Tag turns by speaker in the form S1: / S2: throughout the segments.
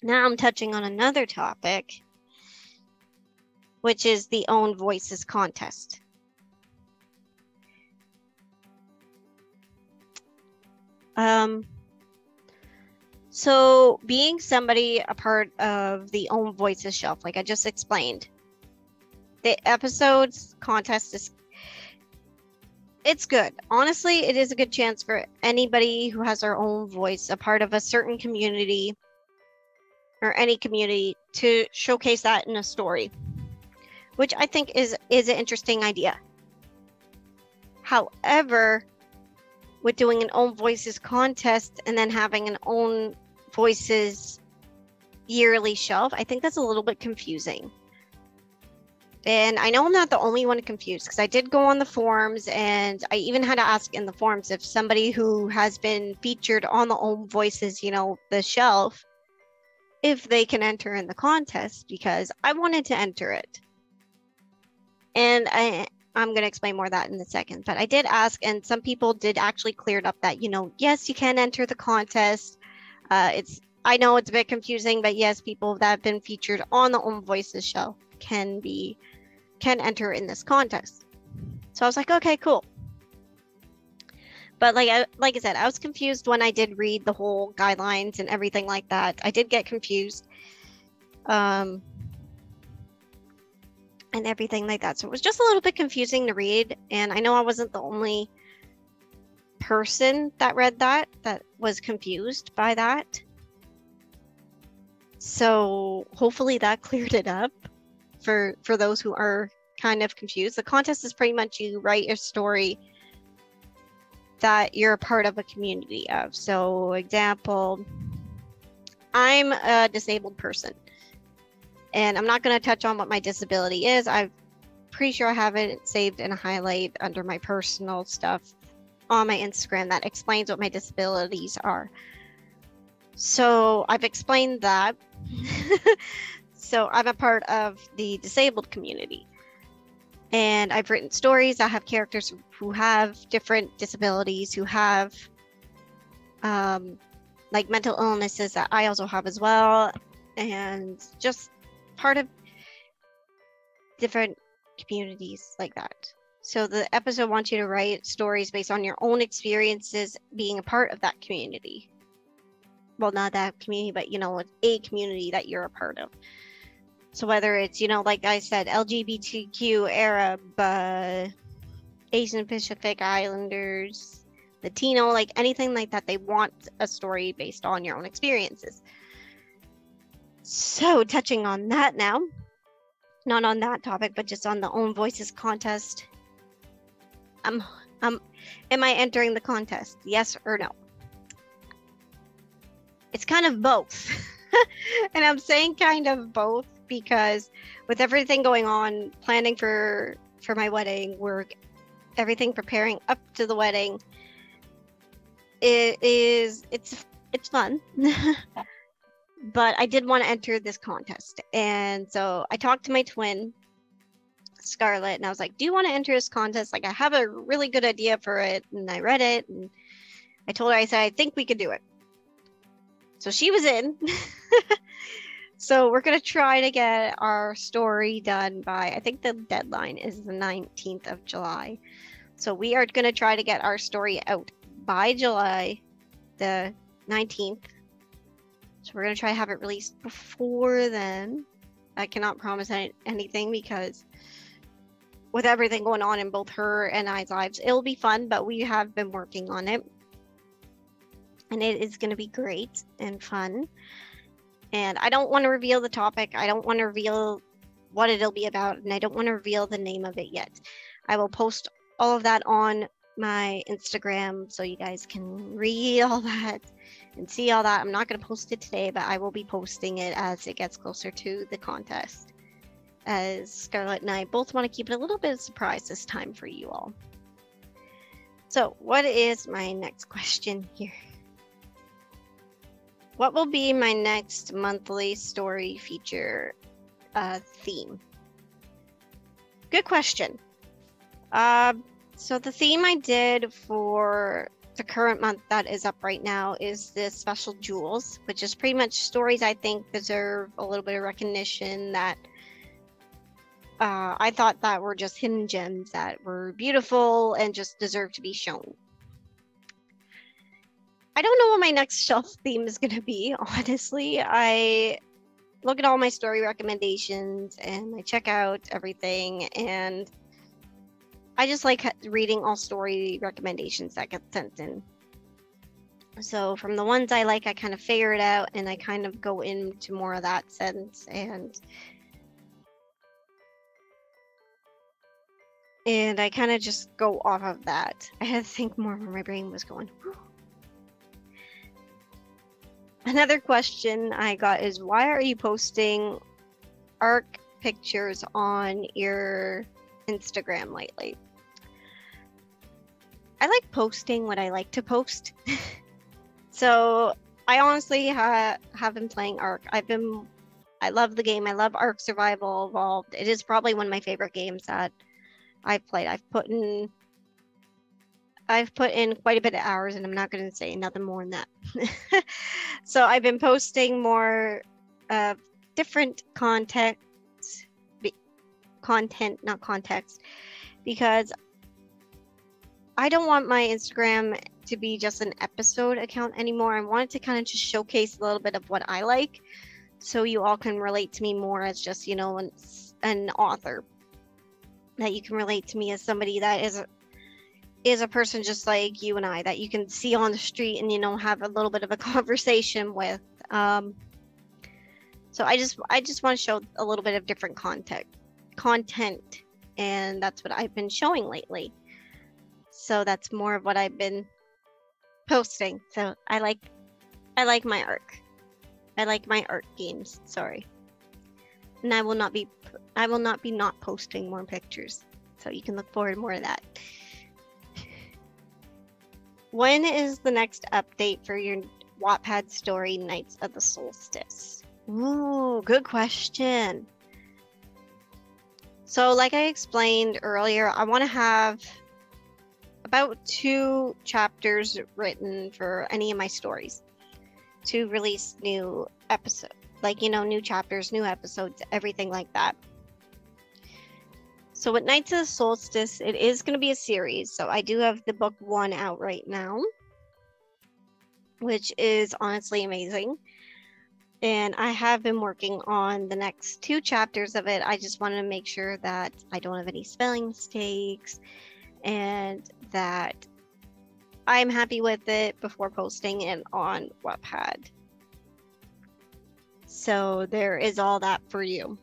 S1: Now I'm touching on another topic, which is the Own Voices contest. So being somebody a part of the Own Voices shelf, like I just explained, the episodes contest is, it's good. Honestly, it is a good chance for anybody who has their own voice, a part of a certain community or any community, to showcase that in a story, which I think is an interesting idea. However, with doing an Own Voices contest and then having an Own Voices yearly shelf, I think that's a little bit confusing. And I know I'm not the only one confused, because I did go on the forums, and I even had to ask in the forums if somebody who has been featured on the Own Voices, you know, the shelf, if they can enter in the contest, because I wanted to enter it. And I'm going to explain more of that in a second, but I did ask, and some people did actually clear it up that, you know, yes, you can enter the contest. I know it's a bit confusing, but yes, people that have been featured on the Own Voices shelf can enter in this contest. So I was like, okay, cool. But like I said, I was confused when I did read the whole guidelines and everything like that. I did get confused. And everything like that. So it was just a little bit confusing to read. And I know I wasn't the only person that read that was confused by that. So hopefully that cleared it up for those who are kind of confused. The contest is pretty much you write a story that you're a part of a community of. So example, I'm a disabled person, and I'm not going to touch on what my disability is. I'm pretty sure I have it saved in a highlight under my personal stuff on my Instagram that explains what my disabilities are. So I've explained that. So I'm a part of the disabled community, and I've written stories. I have characters who have different disabilities, who have like mental illnesses that I also have as well, and just part of different communities like that. So the episode wants you to write stories based on your own experiences being a part of that community. Well, not that community, but, you know, a community that you're a part of. So whether it's, you know, like I said, LGBTQ, Arab, Asian Pacific Islanders, Latino, like anything like that, they want a story based on your own experiences. So touching on that now, not on that topic, but just on the Own Voices contest. Am I entering the contest? Yes or no? It's kind of both. And I'm saying kind of both because with everything going on, planning for my wedding, work, everything preparing up to the wedding, it's fun. But I did want to enter this contest. And so I talked to my twin, Scarlett, and I was like, do you want to enter this contest? Like, I have a really good idea for it. And I read it, and I told her, I said, I think we could do it. So she was in. So we're going to try to get our story done by, I think the deadline is the 19th of July. So we are going to try to get our story out by July the 19th. So we're going to try to have it released before then. I cannot promise anything because with everything going on in both her and I's lives, it'll be fun, but we have been working on it. And it is going to be great and fun. And I don't want to reveal the topic. I don't want to reveal what it'll be about. And I don't want to reveal the name of it yet. I will post all of that on my Instagram so you guys can read all that and see all that. I'm not going to post it today, but I will be posting it as it gets closer to the contest, as Scarlett and I both want to keep it a little bit of a surprise this time for you all. So what is my next question here? What will be my next monthly story feature theme? Good question. So the theme I did for the current month that is up right now is the Special Jewels, which is pretty much stories I think deserve a little bit of recognition, that I thought that were just hidden gems that were beautiful and just deserve to be shown. I don't know what my next shelf theme is going to be, honestly. I look at all my story recommendations and I check out everything, and I just like reading all story recommendations that get sent in. So from the ones I like, I kind of figure it out and I kind of go into more of that sense, and I kind of just go off of that. I had to think more where my brain was going. Another question I got is, why are you posting ARC pictures on your Instagram lately? I like posting what I like to post. So I honestly have been playing ARC. I love the game. I love ARC Survival Evolved. It is probably one of my favorite games that I've played. I've put in quite a bit of hours, and I'm not going to say nothing more than that. So I've been posting more different content, not context, because I don't want my Instagram to be just an episode account anymore. I want it to kind of just showcase a little bit of what I like, so you all can relate to me more as just, you know, an author. That you can relate to me as somebody that is a person just like you and I, that you can see on the street and, you know, have a little bit of a conversation with. So I just want to show a little bit of different content, and that's what I've been showing lately. So that's more of what I've been posting. So I like my ARC. I like my ARC games. Sorry. And I will not be not posting more pictures. So you can look forward more to that. When is the next update for your Wattpad story, Knights of the Solstice? Ooh, good question. So like I explained earlier, I want to have about 2 chapters written for any of my stories to release new episodes. Like, you know, new chapters, new episodes, everything like that. So with Knights of the Solstice, it is going to be a series. So I do have the book 1 out right now, which is honestly amazing. And I have been working on the next 2 chapters of it. I just want to make sure that I don't have any spelling mistakes and that I'm happy with it before posting it on Wattpad. So there is all that for you.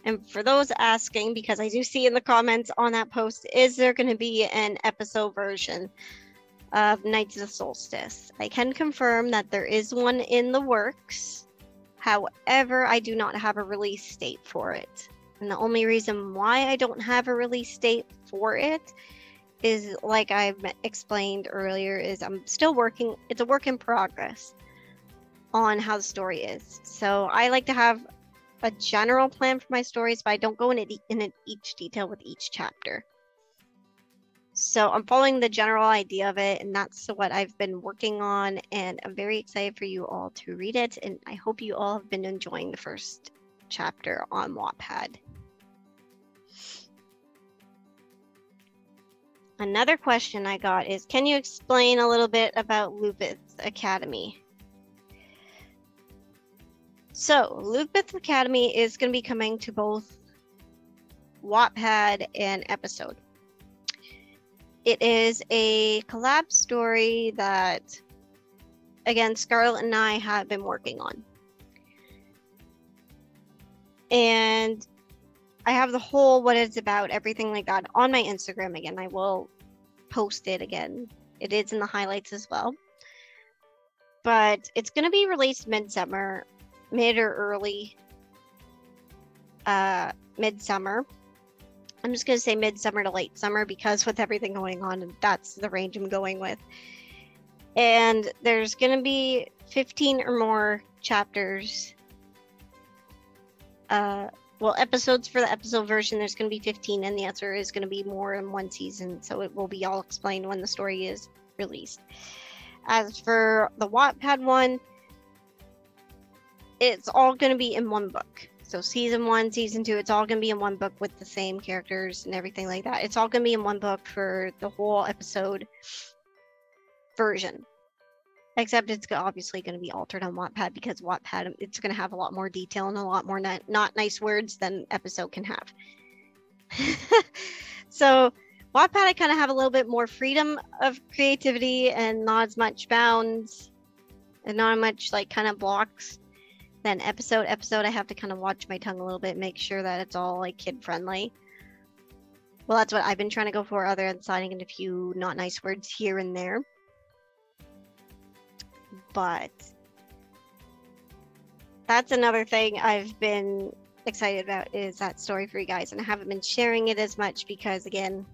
S1: And for those asking, because I do see in the comments on that post, is there going to be an episode version of Knights of the Solstice? I can confirm that there is one in the works. However, I do not have a release date for it. And the only reason why I don't have a release date for it is, like I've explained earlier, is I'm still working. It's a work in progress on how the story is. So I like to have a general plan for my stories, but I don't go in each detail with each chapter. So I'm following the general idea of it, and that's what I've been working on, and I'm very excited for you all to read it, and I hope you all have been enjoying the first chapter on Wattpad. Another question I got is, can you explain a little bit about Lupus Academy? So, Lupus Academy is going to be coming to both Wattpad and episode. It is a collab story that, again, Scarlett and I have been working on. And I have the whole what it's about, everything like that, on my Instagram again. I will post it again. It is in the highlights as well. But it's going to be released midsummer, mid or early midsummer. I'm just going to say midsummer to late summer because with everything going on, that's the range I'm going with. And there's going to be 15 or more chapters. Well, episodes for the episode version, there's going to be 15, and the answer is going to be more in one season. So it will be all explained when the story is released. As for the Wattpad one, it's all going to be in one book. So season 1, season 2, it's all going to be in one book with the same characters and everything like that. It's all going to be in one book for the whole episode version. Except it's obviously going to be altered on Wattpad, because Wattpad, it's going to have a lot more detail and a lot more not nice words than episode can have. So Wattpad, I kind of have a little bit more freedom of creativity and not as much bounds and not much like kind of blocks. Then episode, I have to kind of watch my tongue a little bit, make sure that it's all like kid friendly. Well, that's what I've been trying to go for, other than signing in a few not nice words here and there. But that's another thing I've been excited about, is that story for you guys, and I haven't been sharing it as much because, again,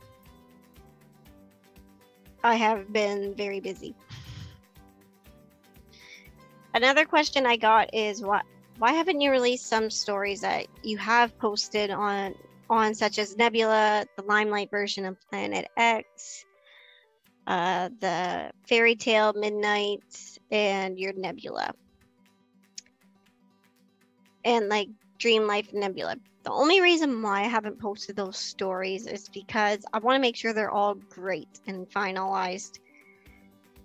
S1: I have been very busy. Another question I got is why haven't you released some stories that you have posted on such as Nebula, the Limelight version of Planet X, the Fairy Tale Midnight, and your Nebula, and like Dream Life Nebula. The only reason why I haven't posted those stories is because I want to make sure they're all great and finalized,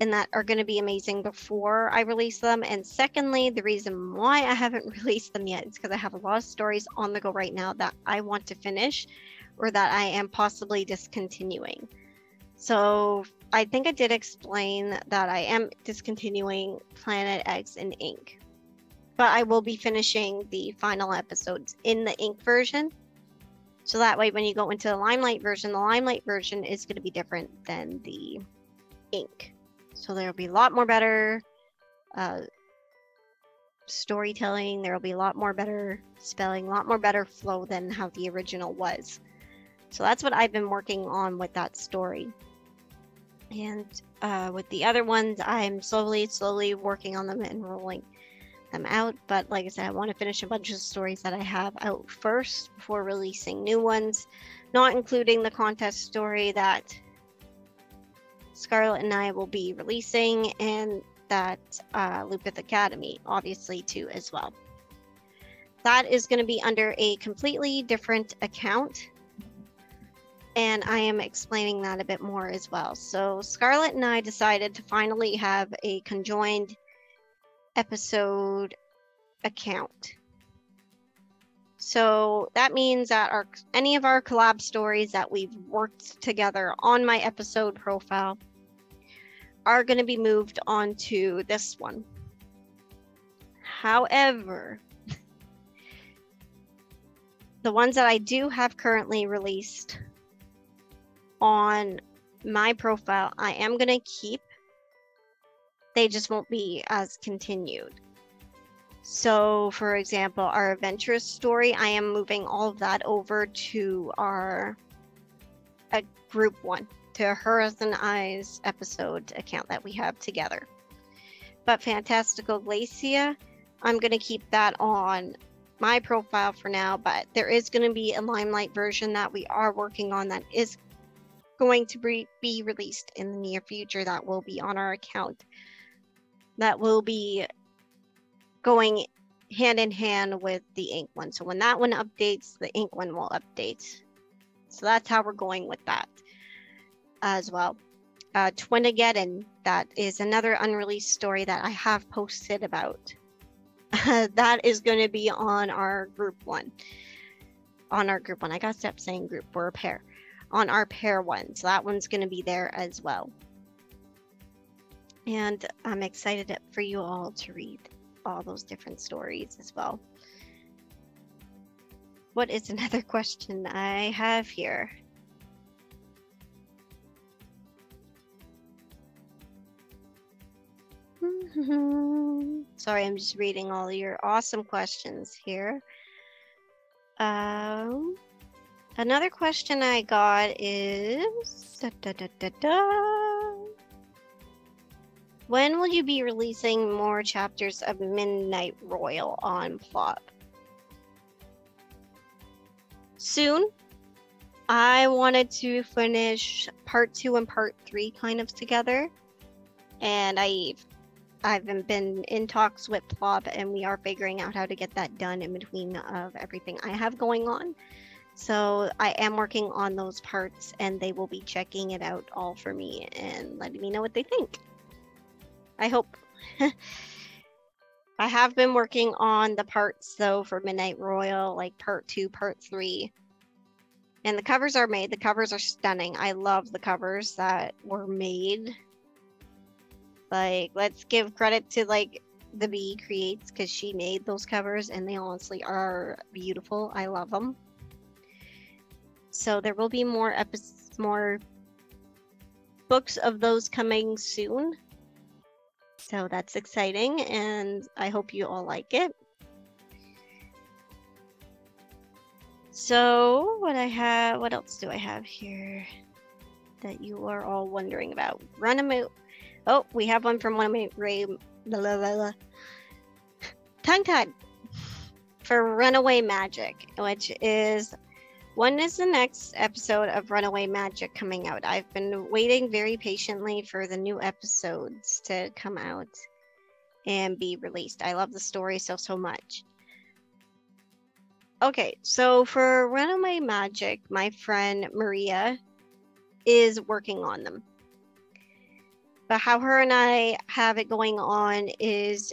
S1: and that are going to be amazing before I release them. And secondly, the reason why I haven't released them yet is because I have a lot of stories on the go right now that I want to finish, or that I am possibly discontinuing. So I think I did explain that I am discontinuing Planet X in ink, but I will be finishing the final episodes in the ink version. So that way, when you go into the Limelight version is going to be different than the ink. So there'll be a lot more better storytelling. There'll be a lot more better spelling, a lot more better flow than how the original was. So that's what I've been working on with that story. And with the other ones, I'm slowly working on them and rolling them out. But like I said, I want to finish a bunch of stories that I have out first before releasing new ones, not including the contest story that Scarlett and I will be releasing, and that Lupith Academy obviously too as well. That is going to be under a completely different account, and I am explaining that a bit more as well. So Scarlett and I decided to finally have a conjoined episode account. So that means that any of our collab stories that we've worked together on my episode profile are going to be moved onto this one. However, the ones that I do have currently released on my profile, I am going to keep. They just won't be as continued. So, for example, our adventurous story, I am moving all of that over to our group one, to Hers and I's episode account that we have together. But Fantastical Glacia, I'm going to keep that on my profile for now, but there is going to be a Limelight version that we are working on that is going to be released in the near future, that will be on our account, that will be going hand in hand with the ink one. So when that one updates, the ink one will update. So that's how we're going with that as well. Twinageddon, that is another unreleased story that I have posted about. That is going to be on our group one. On our group one. I gotta stop saying group, we're a pair. On our pair one. So that one's going to be there as well. And I'm excited for you all to read all those different stories as well. What is another question I have here? Sorry, I'm just reading all your awesome questions here. Another question I got is when will you be releasing more chapters of Midnight Royal on Plop? Soon. I wanted to finish part 2 and part 3 kind of together. And I've been in talks with Plop, and we are figuring out how to get that done in between of everything I have going on. So I am working on those parts, and they will be checking it out all for me and letting me know what they think. I hope. I have been working on the parts though for Midnight Royal, like part 2, part 3. And the covers are made. The covers are stunning. I love the covers that were made. Like, let's give credit to like the Bee Creates, because she made those covers and they honestly are beautiful. I love them. So there will be more books of those coming soon. So that's exciting, and I hope you all like it. So what else do I have here that you are all wondering about? Runaway. Oh, we have one from Runaway tongue-tied for Runaway Magic, which is when is the next episode of Runaway Magic coming out? I've been waiting very patiently for the new episodes to come out and be released. I love the story so much. Okay, so for Runaway Magic, my friend Maria is working on them. But how her and I have it going on is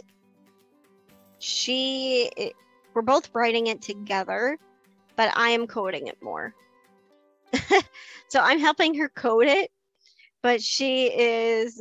S1: we're both writing it together, but I am coding it more. So I'm helping her code it, but she is